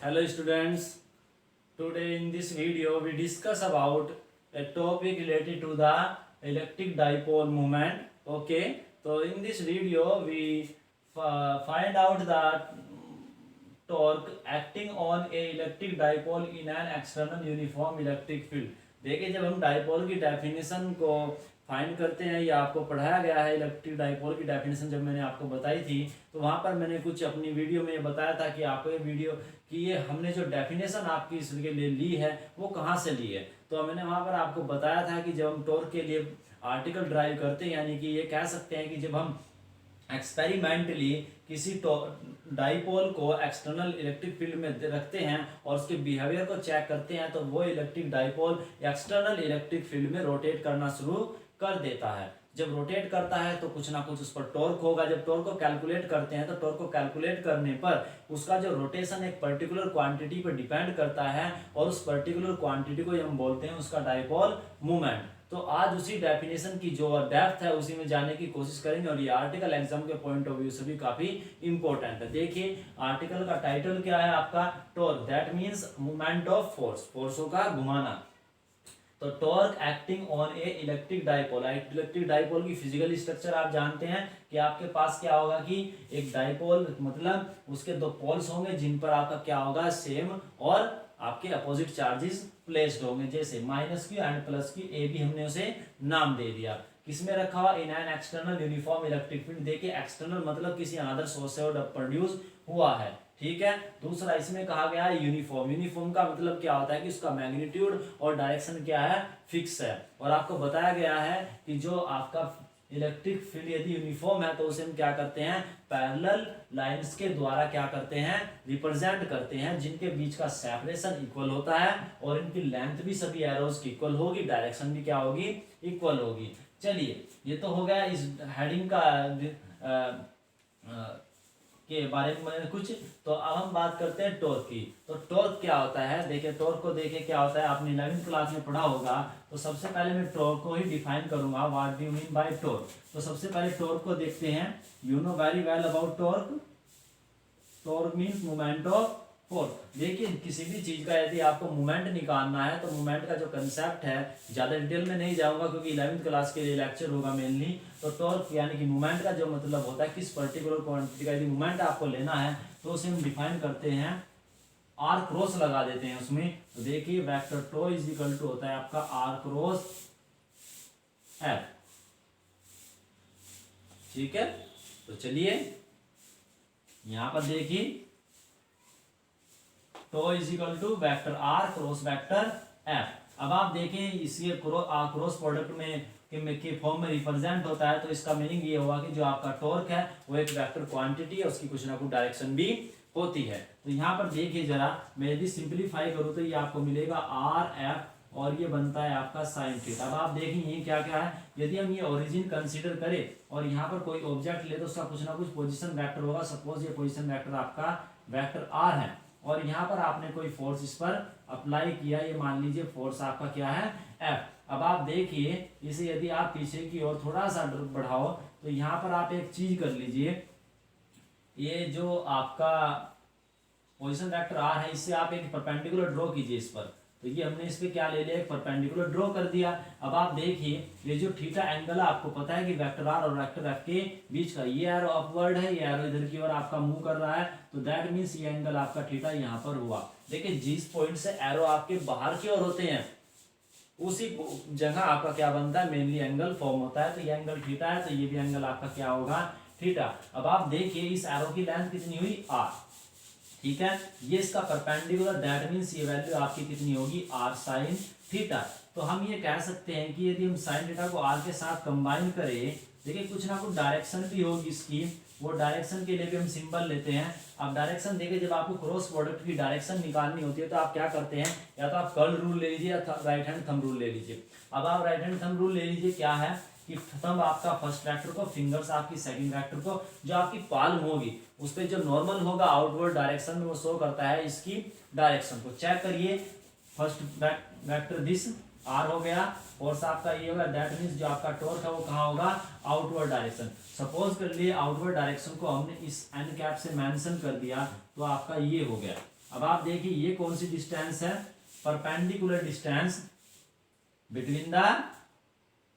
Hello students, today in this video we discuss about a topic related to the electric dipole moment. Okay, so in this video we find out that torque acting on a electric dipole in an external uniform electric field. देखिए जब हम dipole की definition को find करते हैं या आपको पढ़ाया गया है इलेक्ट्रिक डाइपोल की डेफिनेशन जब मैंने आपको बताई थी तो वहाँ पर मैंने कुछ अपनी वीडियो में बताया था कि आपको ये वीडियो कि ये हमने जो डेफिनेशन आपकी इसके लिए ली है वो कहाँ से ली है। तो मैंने वहाँ पर आपको बताया था कि जब हम टॉर्क के लिए आर्टिकल ड्राइव करते हैं यानी कि ये कह सकते हैं कि जब हम एक्सपेरिमेंटली किसी डाइपोल को एक्सटर्नल इलेक्ट्रिक फील्ड में रखते हैं और उसके बिहेवियर को चेक करते हैं तो वो electric dipole external electric field में रोटेट करना शुरू कर देता है। जब रोटेट करता है तो कुछ ना कुछ उस पर टॉर्क होगा। जब टॉर्क को कैलकुलेट करते हैं तो टॉर्क को कैलकुलेट करने पर उसका जो रोटेशन एक पर्टिकुलर क्वांटिटी पर डिपेंड करता है और उस पर्टिकुलर क्वांटिटी को हम बोलते हैं उसका डाइपोल मूवमेंट। तो आज उसी डेफिनेशन की जो डेप्थ है उसी में जाने की कोशिश करेंगे और ये आर्टिकल एग्जाम के पॉइंट ऑफ व्यू से भी काफी इंपॉर्टेंट है। देखिए आर्टिकल का टाइटल क्या है आपका, torque that means movement of force, फोर्सों का घुमाना। तो torque acting on a electric dipole, electric dipole की फिजिकल स्ट्रक्चर आप जानते हैं कि आपके पास क्या होगा कि एक डाइपोल मतलब उसके दो पोल्स होंगे जिन पर आपका क्या होगा सेम और आपके अपोजिट चार्जेस प्लेस्ड होंगे, जैसे -q एंड +q, ए भी हमने उसे नाम दे दिया। किसमें रखा हुआ, in an external uniform electric field. देखिए एक्सटर्नल मतलब किसी अनदर सोर्स से प्रोड्यूस हुआ है, ठीक है। दूसरा इसमें कहा गया है यूनिफॉर्म। यूनिफॉर्म का मतलब क्या होता है कि उसका मैग्नीट्यूड और डायरेक्शन क्या है, फिक्स है। और आपको बताया गया है कि जो आपका इलेक्ट्रिक फील्ड यदि यूनिफॉर्म है तो उसे हम क्या करते हैं, पैरेलल लाइंस के द्वारा क्या करते हैं, रिप्रेजेंट करते हैं, जिनके बीच का सेपरेशन इक्वल होता है और इनकी लेंथ भी सभी एरोज की इक्वल होगी, डायरेक्शन भी क्या होगी, इक्वल होगी। चलिए ये तो हो गया इस हेडिंग का के बारे में कुछ। तो अब हम बात करते हैं टॉर्क की। तो टॉर्क क्या होता है, देखिए टॉर्क को देखिए क्या होता है, आपने 11वीं क्लास में पढ़ा होगा। तो सबसे पहले मैं टॉर्क को ही डिफाइन करूंगा, what do you mean by torque. तो सबसे पहले टॉर्क को देखते हैं। You know very well about torque. Torque means moment of force. देखिए किसी भी चीज का यदि आपको मोमेंट निकालना है तो मोमेंट का जो कंसेप्ट है, ज्यादा डिटेल में नहीं जाऊंगा क्योंकि 11वीं क्लास के लिए लेक्चर होगा मेनली। तो टॉर्क यानी कि मोमेंट का जो मतलब होता है किस पर्टिकुलर क्वांटिटी का यदि मोमेंट आपको लेना है तो उसे हम डिफाइन करते हैं, आर क्रॉस लगा देते हैं उसमें। तो देखिए vector tau is equal to होता है आपका आर क्रॉस एफ, ठीक है। तो चलिए यहां पर देखिए tau is equal to vector R cross vector F. अब आप देखें इसी क्रॉस प्रोडक्ट में के फॉर्म में रिप्रेजेंट होता है तो इसका मीनिंग ये होगा कि जो आपका टॉर्क है वो एक वेक्टर क्वांटिटी है, उसकी कुछ ना कुछ डायरेक्शन भी होती है। तो यहाँ पर देखिए जरा, मैं यदि सिंप्लीफाई करूँ तो ये आपको मिलेगा आर एफ और ये बनता है आपका साइन थीटा। अब आप देखिए ये क्या क्या है, यदि हम ये ओरिजिन कंसीडर करें और यहाँ पर कोई ऑब्जेक्ट ले तो उसका कुछ ना कुछ पोजिशन वैक्टर होगा। सपोज ये पोजिशन वैक्टर आपका वैक्टर आर है और यहाँ पर आपने कोई फोर्स इस पर अप्लाई किया, ये मान लीजिए फोर्स आपका क्या है, एफ। अब आप देखिए इसे यदि आप पीछे की ओर थोड़ा सा बढ़ाओ तो यहाँ पर आप एक चीज कर लीजिए, ये जो आपका पोजीशन वेक्टर आर है इससे आप एक परपेंडिकुलर ड्रॉ कीजिए इस पर। तो ये हमने इस पे क्या ले लिया, एक परपेंडिकुलर ड्रॉ कर दिया। अब आप देखिए ये जो थीटा एंगल है आपको पता है कि वेक्टर आर और वेक्टर एफ के बीच का, ये एरो अपवर्ड है, ये एरो इधर की ओर आपका मूव कर रहा है, तो दैट मींस ये एंगल आपका थीटा यहाँ पर हुआ। देखिए जिस पॉइंट से एरो आपके बाहर की ओर होते हैं उसी जगह आपका क्या बनता है, मेनली एंगल फॉर्म होता है। तो ये एंगल थीटा है तो ये भी एंगल आपका क्या होगा, थीटा। अब आप देखिए इस एरो की लेंथ कितनी हुई, आर, ठीक है। ये इसका परपेंडिकुलर, दैट मींस ये वैल्यू आपकी कितनी होगी, आर साइन थीटा। तो हम ये कह सकते हैं कि यदि हम साइन थीटा को आर के साथ कंबाइन करें, देखिए कुछ ना कुछ डायरेक्शन भी होगी इसकी, वो डायरेक्शन के लिए भी हम सिंबल लेते हैं। अब डायरेक्शन देखिए जब आपको क्रॉस प्रोडक्ट की डायरेक्शन निकालनी होती है तो आप क्या करते हैं, या तो आप कर्ल रूल ले लीजिए या राइट हैंड थंब रूल ले लीजिए। अब आप राइट हैंड थंब रूल ले लीजिए, क्या है कि थंब आपका फर्स्ट वेक्टर को, फिंगर्स आपकी सेकंड वेक्टर को, जो आपकी पाल्म होगी उस पर जो नॉर्मल होगा आउटवर्ड डायरेक्शन में वो शो करता है इसकी डायरेक्शन को। चेक करिए, फर्स्ट वेक्टर दिस आर हो गया, फोर्स आपका ये होगा, दैट मींस जो आपका टॉर्क है वो कहाँ होगा, आउटवर्ड डायरेक्शन। सपोज कर लिए आउटवर्ड डायरेक्शन को हमने इस एन कैप से मेंशन कर दिया तो आपका ये हो गया, अब आप देखिए ये कौन सी डिस्टेंस है, परपेंडिकुलर डिस्टेंस बिटवीन द,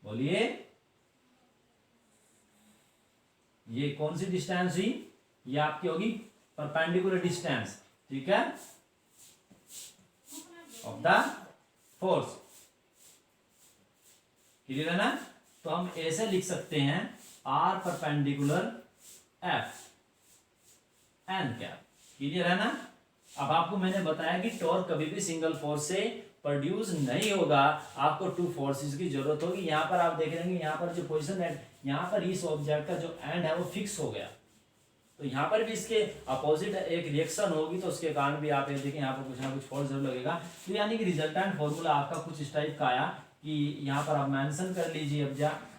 बोलिए ये कौन सी डिस्टेंस हुई, ये आपकी होगी परपेंडिकुलर डिस्टेंस, ठीक है, ऑफ द फोर्स। क्लियर है ना। तो हम ऐसे लिख सकते हैं R perpendicular F N cap. Clear है ना। अब आपको मैंने बताया कि टॉर्क कभी भी सिंगल फोर्स से प्रोड्यूस नहीं होगा, आपको टू फोर्सेस की जरूरत होगी। यहाँ पर आप देख रहे हैं यहाँ पर जो पोजीशन है, यहाँ पर इस ऑब्जेक्ट का जो एंड है वो फिक्स हो गया, तो यहाँ पर भी इसके अपोजिट एक रिएक्शन होगी, तो उसके कारण भी आप ये देखें यहाँ पर कुछ ना कुछ फोर्स जरूर लगेगा। तो यानी कि रिजल्टेंट फॉर्मूला आपका कुछ इस टाइप का आया कि यहाँ पर आप मेंशन कर लीजिए अब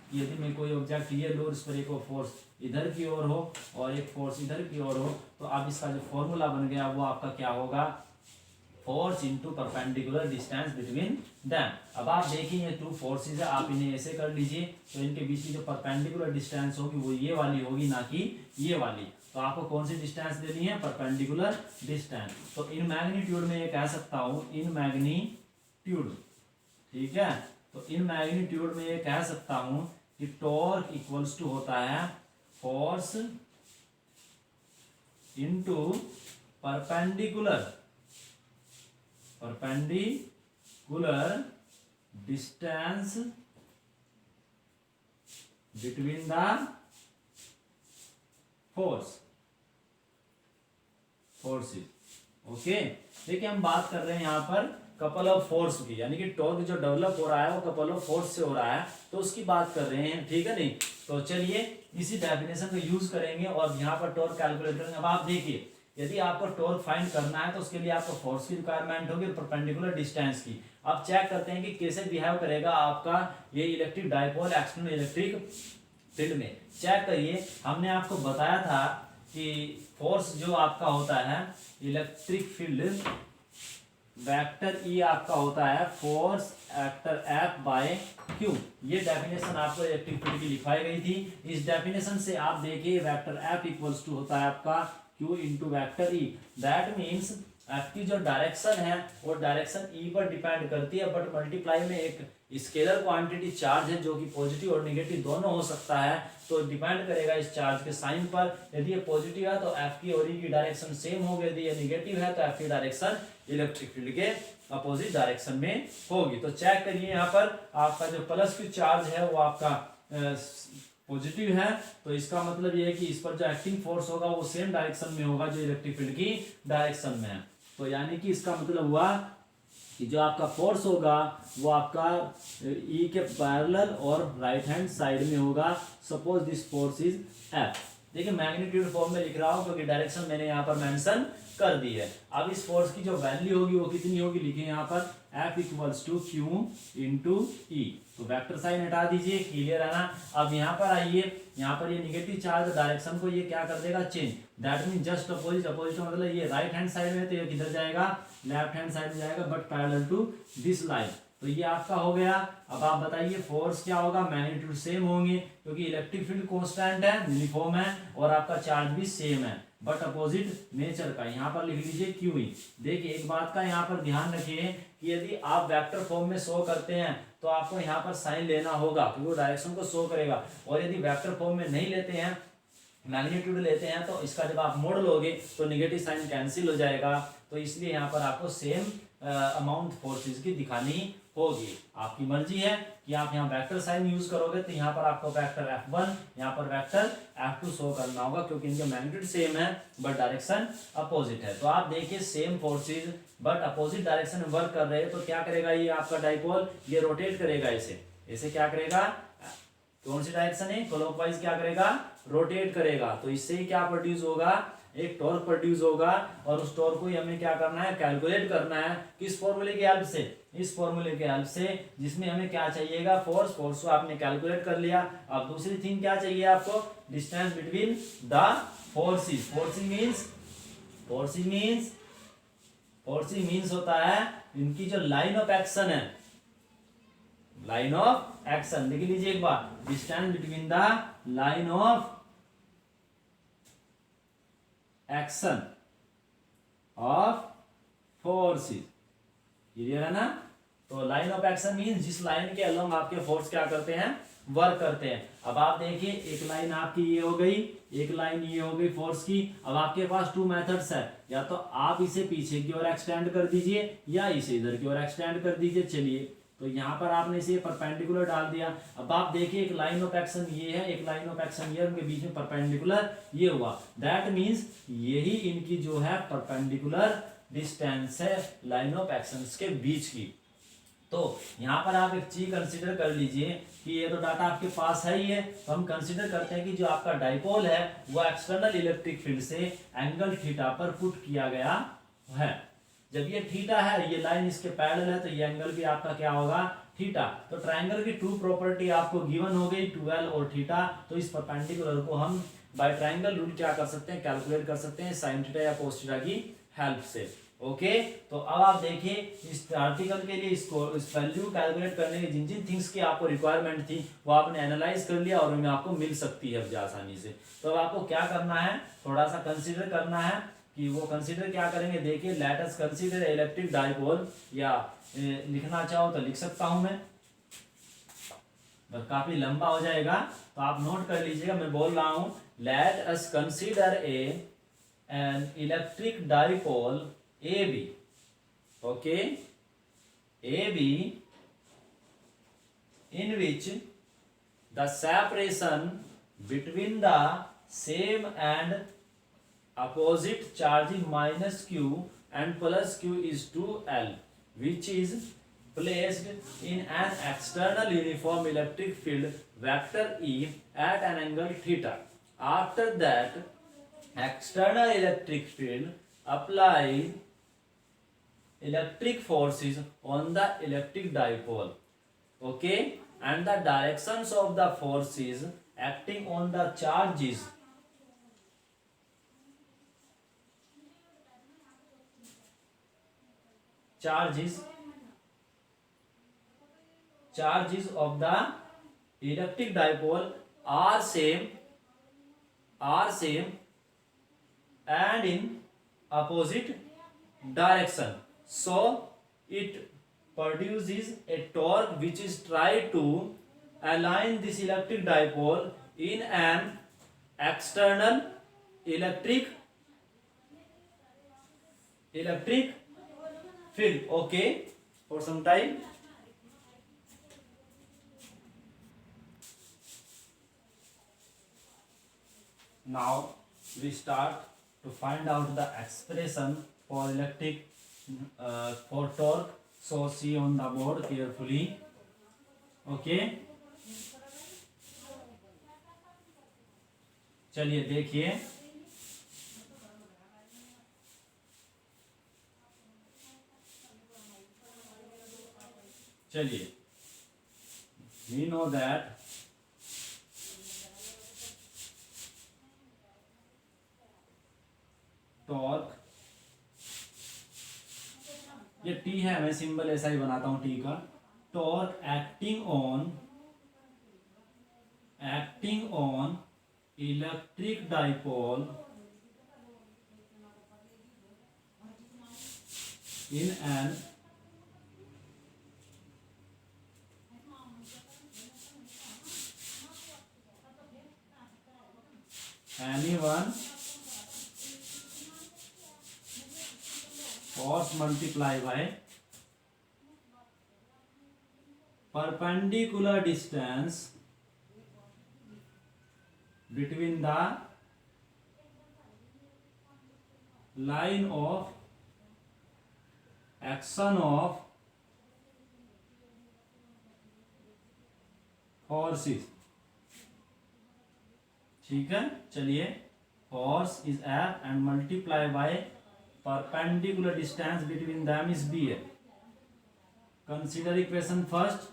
कि यदि मैं कोई ऑब्जेक्ट ये लो, इस पर एक फोर्स इधर की ओर हो और एक फोर्स इधर की ओर हो, तो अब इसका जो फॉर्मूला बन गया वो आपका क्या होगा, force into perpendicular distance between them. अब आप देखिए ये टू फोर्सेस है, आप इन्हें ऐसे कर लीजिए, तो इनके बीच की जो परपेंडिकुलर डिस्टेंस होगी वो ये वाली होगी, ना कि ये वाली। तो आपको कौन सी डिस्टेंस देनी है, परपेंडिकुलर डिस्टेंस। तो इन मैग्नीट्यूड में ये कह सकता हूँ, इन मैग्नीट्यूड, ठीक है। तो इन मैग्नीट्यूड में ये कह सकता हूँ कि टॉर्क इक्वल्स टू होता है force into perpendicular distance between the forces. Okay, देखिए हम बात कर रहे हैं यहाँ पर कपल ऑफ फोर्स की, यानी कि टॉर्क जो डेवलप हो रहा है वो कपल ऑफ फोर्स से हो रहा है, तो उसकी बात कर रहे हैं, ठीक है नहीं। तो चलिए इसी डेफिनेशन को यूज करेंगे और यहाँ पर टॉर्क कैलकुलेट करेंगे। अब आप देखिए यदि आपको टॉर्क फाइंड करना है तो उसके लिए आपको फोर्स की रिक्वायरमेंट होगी, परपेंडिकुलर डिस्टेंस की। अब चेक करते हैं कि कैसे बिहेव करेगा आपका ये electric dipole external electric field में। चेक करिए, हमने आपको बताया था कि फोर्स जो आपका होता है इलेक्ट्रिक फील्ड वेक्टर ई आपका होता है force vector F by Q. ये डेफिनेशन आपको इलेक्ट्रिक फील्ड की लिखवाई गई थी। इस डेफिनेशन से आप देखिए वेक्टर एफ इक्वल्स टू होता है आपका Q into vector E. That means F की जो डायरेक्शन है वो डायरेक्शन ई पर डिपेंड करती है, बट मल्टीप्लाई में एक स्केलर क्वांटिटी चार्ज है जो कि पॉजिटिव और नेगेटिव दोनों हो सकता है, तो डिपेंड करेगा इस चार्ज के साइन पर। यदि ये पॉजिटिव है तो एफ की और ई की डायरेक्शन सेम होगी, यदि ये नेगेटिव है तो एफ की डायरेक्शन इलेक्ट्रिक फील्ड के अपोजिट डायरेक्शन में होगी। तो चेक करिए यहाँ पर आपका जो प्लस की चार्ज है वो आपका पॉजिटिव है, तो इसका मतलब ये है कि इस पर जो एक्टिंग फोर्स होगा वो सेम डायरेक्शन में होगा जो इलेक्ट्रिक फील्ड की डायरेक्शन में है। तो यानी कि इसका मतलब हुआ कि जो आपका फोर्स होगा वो आपका ई के पैरेलल और राइट हैंड साइड में होगा। Suppose this force is F. देखिए मैग्नीट्यूड फॉर्म में लिख रहा हूं क्योंकि डायरेक्शन मैंने यहाँ पर मेंशन कर दी है। अब इस फोर्स की जो वैल्यू होगी वो कितनी होगी, लिखिए यहाँ पर F equals to q into e. तो वेक्टर साइन हटा दीजिए, क्लियर है ना। अब यहाँ पर आइए, यहाँ पर ये निगेटिव चार्ज डायरेक्शन को ये क्या कर देगा, change. That mean just opposite. Opposite मतलब ये राइट हैंड साइड में तो ये किधर जाएगा, लेफ्ट हैंड साइड में जाएगा, but parallel to this line. तो ये आपका हो गया। अब आप बताइए फोर्स क्या होगा, मैग्नीट्यूड सेम होंगे क्योंकि इलेक्ट्रिक फील्ड कांस्टेंट है, यूनिफॉर्म है और आपका चार्ज भी सेम है, बट अपोजिट नेचर का। यहाँ पर लिख लीजिए क्यू ई। देखिए एक बात का यहाँ पर ध्यान रखिए कि यदि आप वेक्टर फॉर्म में शो करते हैं तो आपको यहाँ पर साइन लेना होगा क्योंकि वो डायरेक्शन को शो करेगा, और यदि वेक्टर फॉर्म में नहीं लेते हैं, मैग्नीट्यूड लेते हैं, तो इसका जब आप मोड़ लोगे तो निगेटिव साइन कैंसिल हो जाएगा। तो इसलिए यहाँ पर आपको सेम अमाउंट फोर्सेस की दिखानी होगी। आपकी मर्जी है कि आप यहाँ वेक्टर साइन यूज करोगे तो यहाँ पर आपको वेक्टर F1, यहाँ पर वेक्टर F2 शो करना होगा क्योंकि इनके मैग्नीट्यूड सेम है बट डायरेक्शन अपोजिट है। तो आप देखिए same forces but opposite direction में वर्क कर रहे हैं, तो क्या करेगा ये आपका डाइपोल, ये रोटेट करेगा इसे। ऐसे क्या करेगा, कौन सी डायरेक्शन है, क्लॉकवाइज क्या करेगा, रोटेट करेगा। तो इससे ही क्या प्रोड्यूस होगा, एक टॉर्क प्रोड्यूस होगा, और उस टॉर्क को ही हमें क्या करना है, कैलकुलेट करना है। किस फॉर्मूले की हेल्प से, इस फॉर्मूले के हेल्प से, जिसमें हमें क्या चाहिएगा, फोर्स। फोर्स को आपने कैलकुलेट कर लिया। अब दूसरी थिंग क्या चाहिए आपको, distance between the forces. Forcing means होता है इनकी जो लाइन ऑफ एक्शन है, लाइन ऑफ एक्शन। देख लीजिए एक बार, distance between the line of action of forces. Clear है ना? तो लाइन ऑफ एक्शन मीन जिस लाइन के अलोंग आपके फोर्स क्या करते हैं, वर्क करते हैं। अब आप देखिए एक लाइन आपकी ये हो गई, एक लाइन ये हो गई फोर्स की। अब आपके पास टू मेथड्स है, या तो आप इसे पीछे की ओर एक्सटेंड कर दीजिए या इसे इधर की ओर एक्सटेंड कर दीजिए। चलिए, तो यहाँ पर आपने इसे परपेंडिकुलर डाल दिया। अब आप देखिए एक लाइन ऑफ एक्शन ये है, एक लाइन ऑफ एक्शन ये, उनके बीच में परपेंडिकुलर ये हुआ। दैट मीन्स यही इनकी जो है परपेंडिकुलर डिस्टेंस है लाइन ऑफ एक्शन के बीच की। तो यहाँ पर आप एक चीज कंसीडर कर लीजिए कि ये तो डाटा आपके पास है ही है, तो हम कंसीडर करते हैं कि जो आपका डाइपोल है वो एक्सटर्नल इलेक्ट्रिक फील्ड से एंगल थीटा पर पुट किया गया है। जब ये थीटा है, ये लाइन इसके पैरेलल है, तो ये एंगल भी आपका क्या होगा, थीटा। तो ट्रायंगल की ट्रू प्रॉपर्टी आपको गिवन हो गई 12 और थीटा। तो इस परपेंडिकुलर को हम बाय ट्रायंगल रूल क्या कर सकते हैं, कैलकुलेट कर सकते हैं साइन थीटा या कोस थीटा की हेल्प से। ओके, तो अब आप देखिए इस आर्टिकल के लिए इसको इस वैल्यू कैलकुलेट करने की जिन जिन थिंग्स की आपको रिक्वायरमेंट थी वो आपने एनालाइज कर लिया और उनमें आपको मिल सकती है अब आसानी से। तो अब आपको क्या करना है, थोड़ा सा कंसीडर करना है कि वो कंसीडर क्या करेंगे। देखिए, let us consider electric dipole, या लिखना चाहो तो लिख सकता हूं मैं, बस काफी लंबा हो जाएगा तो आप नोट कर लीजिएगा। मैं बोल रहा हूं, let us consider an electric dipole AB, okay, AB in which the separation between the same and opposite charge minus q and plus q is 2L, which is placed in an external uniform electric field vector E at an angle theta. After that, external electric field applies electric forces on the electric dipole, okay, and the directions of the forces acting on the charges of the electric dipole are same and in opposite direction. So it produces a torque which is try to align this electric dipole in an external electric field, okay, for some time. Now we start to find out the expression for electric for torque. So see on the board carefully, okay. चलिए देखिए, चलिए, we know that torque, ये T है, मैं symbol ऐसा ही बनाता हूं T का। Torque acting on electric dipole in an anyone force multiply by perpendicular distance between the line of action of forces। ठीक है, चलिए, force is F and multiply by perpendicular distance between them is BA. Consider equation first.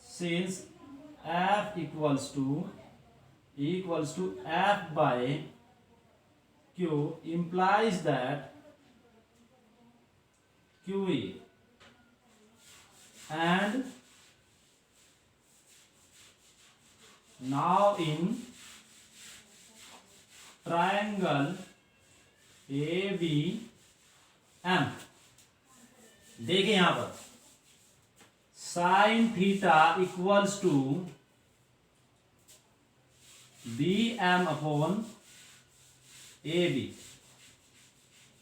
Since F equals to F by Q implies that QE and now in triangle AB M. देखिए यहां पर sine theta equals to B M upon A B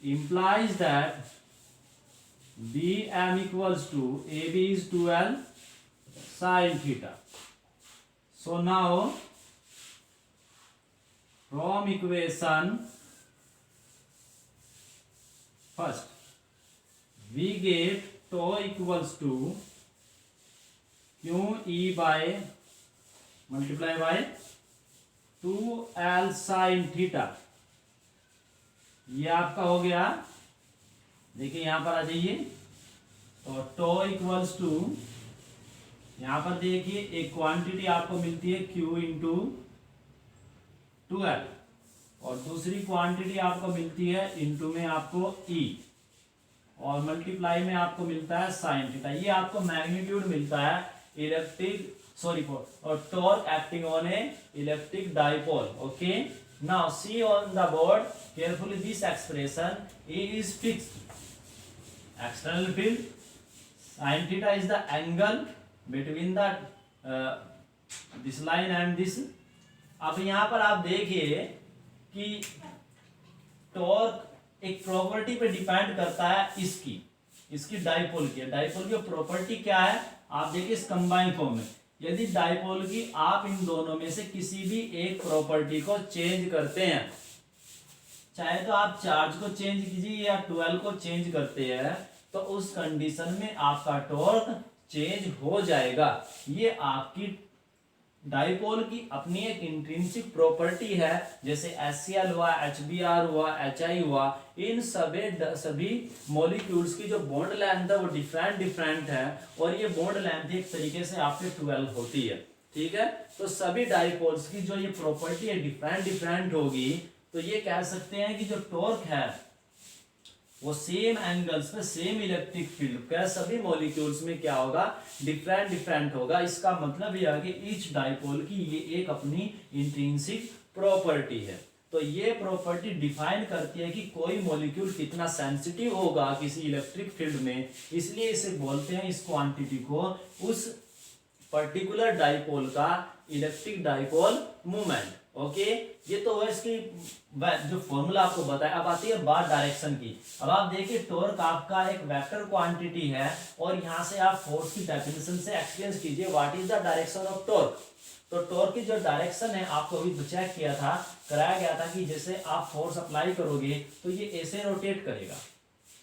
implies that bm equals to ab is 2l sin theta. So now from equation first we get tau equals to q e by multiply by 2l sin theta. ये आपका हो गया। देखिए यहां पर आ जाइए तो to equals to, यहां पर देखिए एक क्वांटिटी आपको मिलती है Q इंटू 2L और दूसरी क्वांटिटी आपको मिलती है इंटू में आपको E और मल्टीप्लाई में आपको मिलता है साइन थीटा। ये आपको मैग्नीट्यूड मिलता है इलेक्ट्रिक और torque acting on a electric dipole. Okay, now see on the board carefully this expression. A is fixed, external field, sin theta is the angle between the this line and this. अब यहाँ पर आप देखिए कि torque एक property पे depend करता है इसकी डाइपोल की प्रॉपर्टी क्या है आप देखिए इस कंबाइन फॉर्म में। यदि डाइपोल की आप इन दोनों में से किसी भी एक प्रॉपर्टी को चेंज करते हैं, चाहे तो आप चार्ज को चेंज कीजिए या 12 को चेंज करते हैं, तो उस कंडीशन में आपका टॉर्क चेंज हो जाएगा। ये आपकी डाइपोल की अपनी एक इंट्रिंसिक प्रॉपर्टी है। जैसे HCl हुआ, HBr हुआ, HI हुआ, इन सभी मॉलिक्यूल्स की जो बॉन्ड लेंथ है वो डिफरेंट है और ये बॉन्ड लेंथ एक तरीके से आपके 12 होती है। ठीक है, तो सभी डाइपोल्स की जो ये प्रॉपर्टी है डिफरेंट होगी, तो ये कह सकते हैं कि जो टॉर्क है वो सेम एंगल्स पे सेम इलेक्ट्रिक फील्ड का सभी मॉलिक्यूल्स में क्या होगा, डिफरेंट होगा। इसका मतलब यह है कि ईच डाइपोल की ये एक अपनी इंट्रिंसिक प्रॉपर्टी है। तो ये प्रॉपर्टी डिफाइन करती है कि कोई मॉलिक्यूल कितना सेंसिटिव होगा किसी इलेक्ट्रिक फील्ड में, इसलिए इसे बोलते हैं इस क्वांटिटी को उस पर्टिकुलर डाइपोल का इलेक्ट्रिक डाइपोल मूवमेंट। ओके, ये तो है इसकी जो फॉर्मूला आपको बताया। अब आती है बात डायरेक्शन की। अब आप देखिए टॉर्क आपका एक वेक्टर क्वांटिटी है और यहां से आप फोर्स की डेफिनेशन से एक्सप्लेन कीजिए what is the direction of torque. तो टॉर्क की जो डायरेक्शन है आपको अभी चेक कराया गया था कि जैसे आप फोर्स अप्लाई करोगे तो ये ऐसे रोटेट करेगा।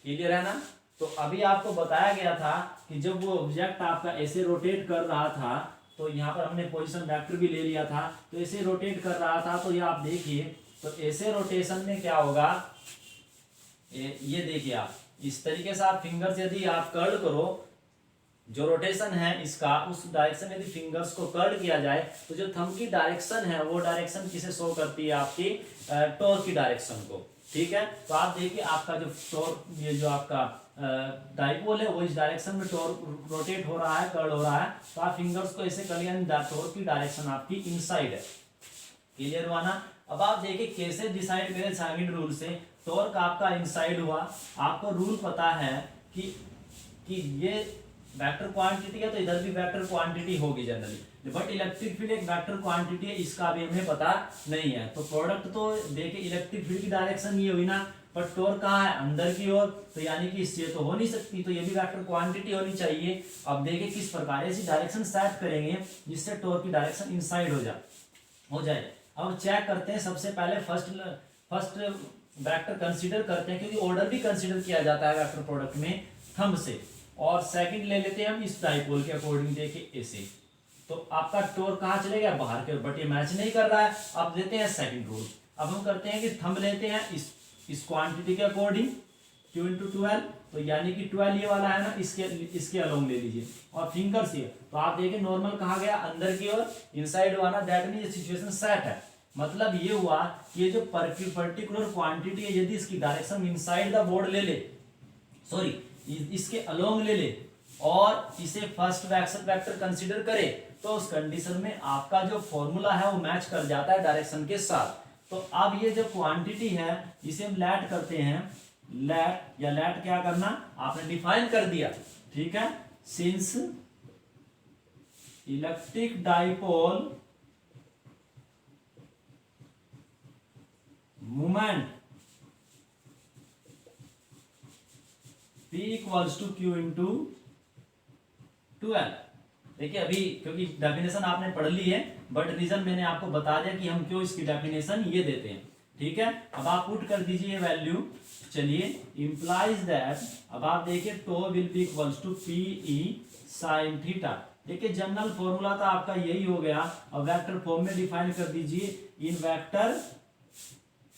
क्लियर है ना? तो अभी आपको बताया गया था कि जब वो ऑब्जेक्ट आपका ऐसे रोटेट कर रहा था, तो यहाँ पर हमने पोजीशन वेक्टर भी ले लिया था, तो ऐसे रोटेट कर रहा था। तो ये आप देखिए, तो ऐसे रोटेशन में क्या होगा, ये देखिए आप इस तरीके से आप फिंगर्स यदि आप कर्ल करो, जो रोटेशन है इसका उस डायरेक्शन यदि फिंगर्स को कर्ल किया जाए तो जो थंब की डायरेक्शन है वो डायरेक्शन किसे शो करती है, आपकी टॉर्क की डायरेक्शन को। ठीक है, तो आप देखिए आपका जो टॉर्क, ये जो आपका डाइपोल है वो इस डायरेक्शन में टॉर्क रोटेट हो रहा है, कर्ल हो रहा है। तो आप फिंगर्स को ऐसे कर लिया, टॉर्क की डायरेक्शन आपकी इनसाइड है। क्लियर हुआ ना? अब आप देखिए कैसे डिसाइड करें साइड रूल से। टॉर्क आपका इनसाइड हुआ, आपको रूल पता है कि ये वेक्टर क्वांटिटी है तो इधर भी वेक्टर क्वांटिटी होगी जनरली, बट इलेक्ट्रिक फील्ड एक वेक्टर क्वांटिटी है, इसका भी हमें पता नहीं है। तो प्रोडक्ट तो देखिए इलेक्ट्रिक फील्ड की डायरेक्शन ये हुई ना, पर टॉर्क कहाँ है, अंदर की ओर, तो यानी कि इससे तो हो नहीं सकती, तो ये भी वेक्टर क्वांटिटी होनी चाहिए। अब देखिए किस प्रकार ऐसी डायरेक्शन सेट करेंगे जिससे टॉर्क की डायरेक्शन इनसाइड हो जाए। अब चेक करते हैं, सबसे पहले फर्स्ट वेक्टर कंसीडर करते हैं, क्योंकि ऑर्डर भी कंसीडर किया जाता है वेक्टर प्रोडक्ट में थंब से। और सेकंड ले लेते हैं हम इस डाइपोल के अकॉर्डिंग, देखिए ऐसे, तो आपका टॉर्क कहाँ चले गया, बाहर के, बट ये मैच नहीं कर रहा है। अब देते हैं सेकंड रूल। अब हम करते हैं कि थंब लेते हैं इस क्वांटिटी के अकॉर्डिंग Q इंटू 12, तो यानी कि 12 ये वाला है ना, इसके अलोंग ले लीजिए और फिंगर्स ये, तो आप देखिए नॉर्मल कहाँ गया, अंदर की ओर, इनसाइड हुआ ना, दैट मीन सिचुएशन सेट है। मतलब ये हुआ कि ये जो पर्टिकुलर क्वांटिटी है यदि इसकी डायरेक्शन इनसाइड द बोर्ड ले ले, सॉरी इसके अलोंग ले ले और इसे फर्स्ट वेक्टर कंसीडर करे, तो उस कंडीशन में आपका जो फॉर्मूला है वो मैच कर जाता है डायरेक्शन के साथ। तो अब ये जो क्वांटिटी है इसे हम लेट करते हैं लेट, या लेट क्या करना, आपने डिफाइन कर दिया, ठीक है, since electric dipole moment P equals to Q into 12। देखिए अभी क्योंकि डेफिनेशन आपने पढ़ ली है, बट रीजन मैंने आपको बता दिया कि हम क्यों इसकी डेफिनेशन ये देते हैं, ठीक है। अब आप पुट कर दीजिए वैल्यू, चलिए, इंप्लाइज दैट, अब आप देखिए tau will be equals to P E sine theta. देखिए जनरल फॉर्मूला तो आपका यही हो गया, अब वेक्टर फॉर्म में डिफाइन कर दीजिए इन वेक्टर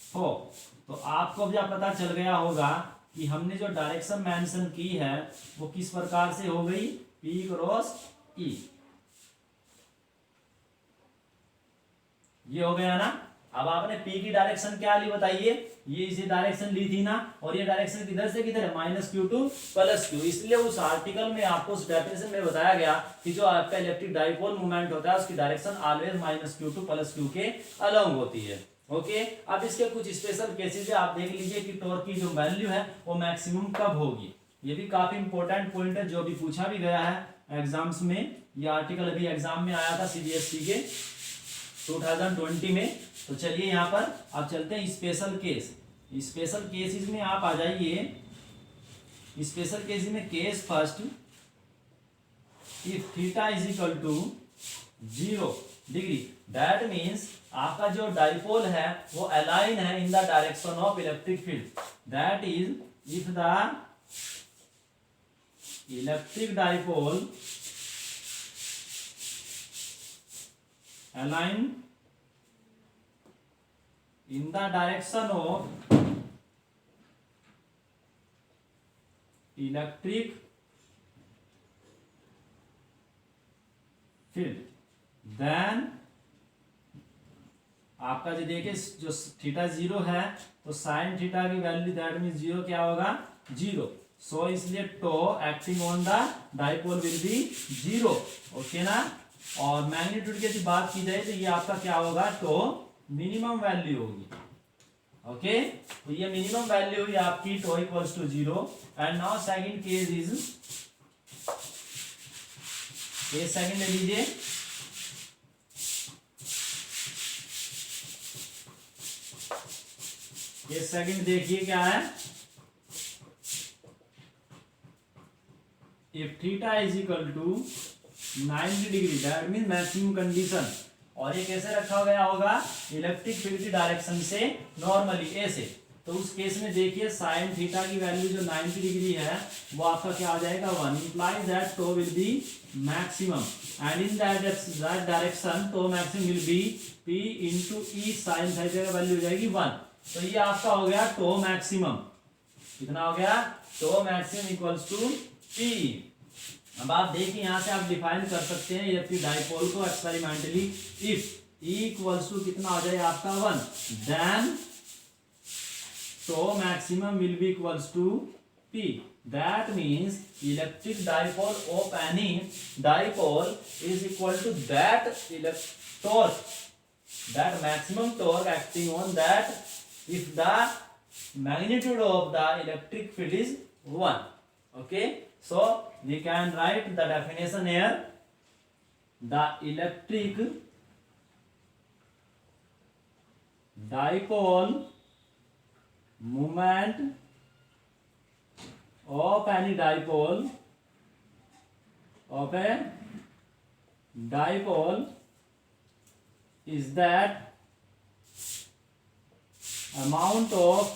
फॉर्म। तो आपको अब जब पता चल गया होगा कि हमने जो डायरेक्शन मेंशन की है वो किस प्रकार से हो गई, P क्रॉस E, ये हो गया ना। अब आपने P की डायरेक्शन क्या ली बताइए, ये इसे डायरेक्शन ली थी ना, और ये डायरेक्शन किधर से किधर है, minus Q two plus Q. इसलिए उस आर्टिकल में आपको उस डेफिनेशन में बताया गया कि जो आपका इलेक्ट्रिक डाइपोल मूवमेंट होता है उसकी direction always minus Q two plus Q के अलोंग होती है। ओके, अब इसके कुछ स्पेशल केसेस है, आप देख लीजिए कि टॉर्क की जो वैल्यू है वो मैक्सिमम कब होगी। ये भी काफी इंपॉर्टेंट पॉइंट है जो भी पूछा भी गया है एग्जाम्स में। ये आर्टिकल अभी एग्जाम में आया था सीबीएसई के 2020 में। तो चलिए यहाँ पर आप चलते हैं स्पेशल केस। स्पेशल केसेस में आप आ जाइए, स्पेशल केसेस में case first, if theta is equal to 0 degree, that means आपका जो डाइपोल है वो अलाइन है in the direction of electric field. That is if the electric dipole align in the direction of electric field, then आपका जो देखिए जो theta 0 है तो साइन थीटा की वैल्यू दैट मीन 0 क्या होगा, 0। सो इसलिए tau acting on the dipole will be 0, okay ना। और मैग्नीट्यूड की बात की जाए तो ये आपका क्या होगा, टो मिनिमम वैल्यू होगी, ओके। तो ये मिनिमम वैल्यू हुई आपकी tau equals to 0। And now second case is, case second ले लीजिए, केस सेकंड देखिए क्या है, if theta is equal to 90 degree, that mean maximum condition, और ये कैसे रखा गया होगा, इलेक्ट्रिक फील्ड की डायरेक्शन से नॉर्मली ऐसे। तो उस केस में देखिए साइन थीटा की वैल्यू जो 90 डिग्री है वो आपका क्या आ जाएगा, 1, implies that tau will be maximum, and in that direction tau maximum will be P into E sine theta की वैल्यू हो जाएगी 1। तो ये आपका हो गया टो मैक्सिमम, कितना हो गया, tau maximum equals to P। अब आप देखिए यहां से आप डिफाइन कर सकते हैं इलेक्ट्रिक डाइपोल को experimentally, if E equals to कितना हो जाए आपका 1, then tau maximum will be equals to P। That means electric dipole of any dipole is equal to that torque, that maximum torque acting on that if the magnitude of the electric field is 1, okay. So we can write the definition here, the electric dipole moment of any dipole, of a dipole is that amount of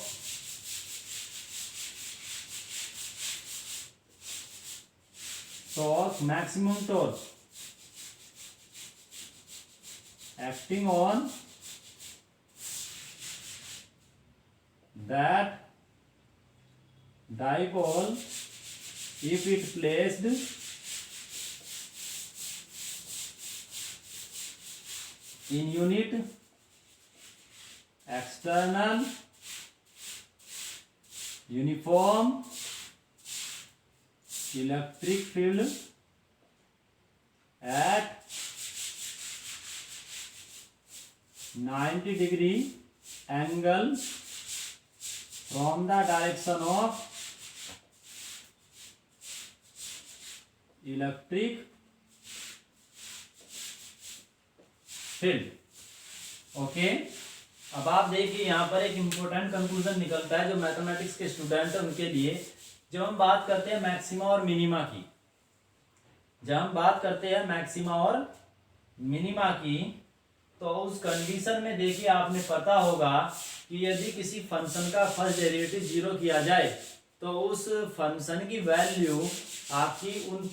torque, maximum torque acting on that dipole if it placed in unit external uniform electric field at 90 degree angle from the direction of electric field. Okay, अब आप देखिए यहाँ पर एक important conclusion निकलता है जो mathematics के स्टूडेंट है उनके लिए। जब हम बात करते हैं मैक्सिमा और मिनिमा की, जब हम बात करते हैं मैक्सिमा और मिनिमा की, तो उस कंडीशन में देखिए आपने पता होगा कि यदि किसी फंक्शन का फर्स्ट डेरिवेटिव 0 किया जाए तो उस फंक्शन की वैल्यू आपकी उन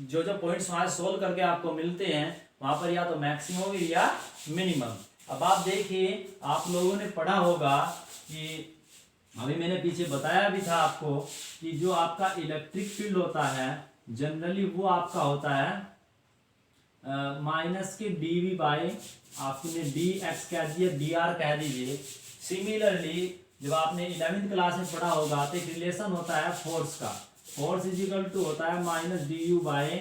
जो जो पॉइंट्स वहां सोल्व करके आपको मिलते हैं वहां पर या तो मैक्सिमम होगी या मिनिमम। अब आप देखिए, आप लोगों ने पढ़ा होगा कि अभी मैंने पीछे बताया भी था आपको कि जो आपका इलेक्ट्रिक फील्ड होता है जनरली वो आपका होता है माइनस के dv बाई आपने dx कह दिया dr कह दीजिए। सिमिलरली जब आपने 11th क्लास में पढ़ा होगा तो एक रिलेशन होता है फोर्स का, फोर्स इज इक्वल टू होता है माइनस du बाई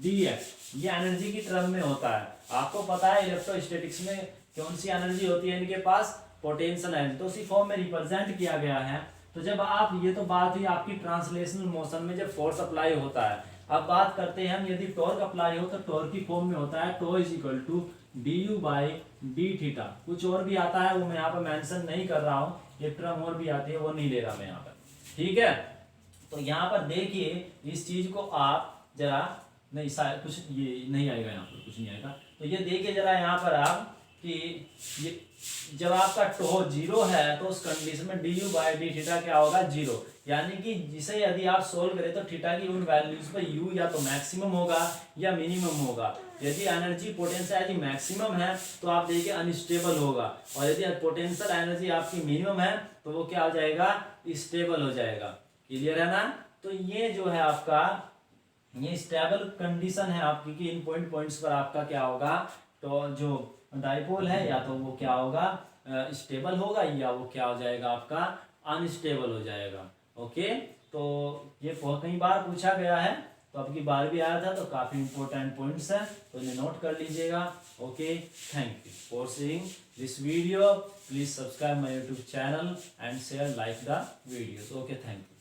dx। ये एनर्जी की टर्म में होता है। आपको पता है इलेक्ट्रोस्टैटिक्स में कौन सी एनर्जी होती है, इनके पास पोटेंशियल एनर्जी, तो उसी फॉर्म में रिप्रेजेंट किया गया है। तो जब आप, ये तो बात हुई आपकी ट्रांसलेशनल मोशन में जब फोर्स अप्लाई होता है। अब बात करते हैं हम यदि टॉर्क अप्लाई हो तो टॉर्क की फॉर्म में होता है tau is equal to du by d theta. कुछ और भी आता है वो मैं यहाँ पर मेंशन नहीं कर रहा हूँ, ये टर्म और भी आती है वो नहीं ले रहा मैं यहाँ पर, ठीक है। तो यहाँ पर देखिए इस चीज को आप जरा, नहीं शायद कुछ ये नहीं आएगा, यहाँ पर कुछ नहीं आएगा। तो ये देखिए जरा यहाँ पर आप कि ये जब आपका टो 0 है तो उस कंडीशन में du बाई डी थीटा क्या होगा 0, यानी कि जिसे यदि आप सोल्व करें तो थीटा की उन वैल्यूज पर u या तो मैक्सिमम होगा या मिनिमम होगा। यदि एनर्जी पोटेंशियल यदि मैक्सिमम है तो आप देखिए अनस्टेबल होगा, और यदि पोटेंशियल एनर्जी आपकी मिनिमम है तो वो क्या हो जाएगा, स्टेबल हो जाएगा। क्लियर है ना। तो ये जो है आपका ये स्टेबल कंडीशन है आपकी कि इन पॉइंट्स पर आपका क्या होगा, तो जो डाइपोल है या तो वो क्या होगा स्टेबल होगा या वो क्या हो जाएगा आपका अनस्टेबल हो जाएगा। ओके, तो ये कई बार पूछा गया है, तो अब की बार भी आया था, तो काफी इंपॉर्टेंट पॉइंट्स है, तो इन्हें नोट कर लीजिएगा। Okay, thank you for seeing this video. Please subscribe my YouTube channel and share like the videos. Okay, thank you.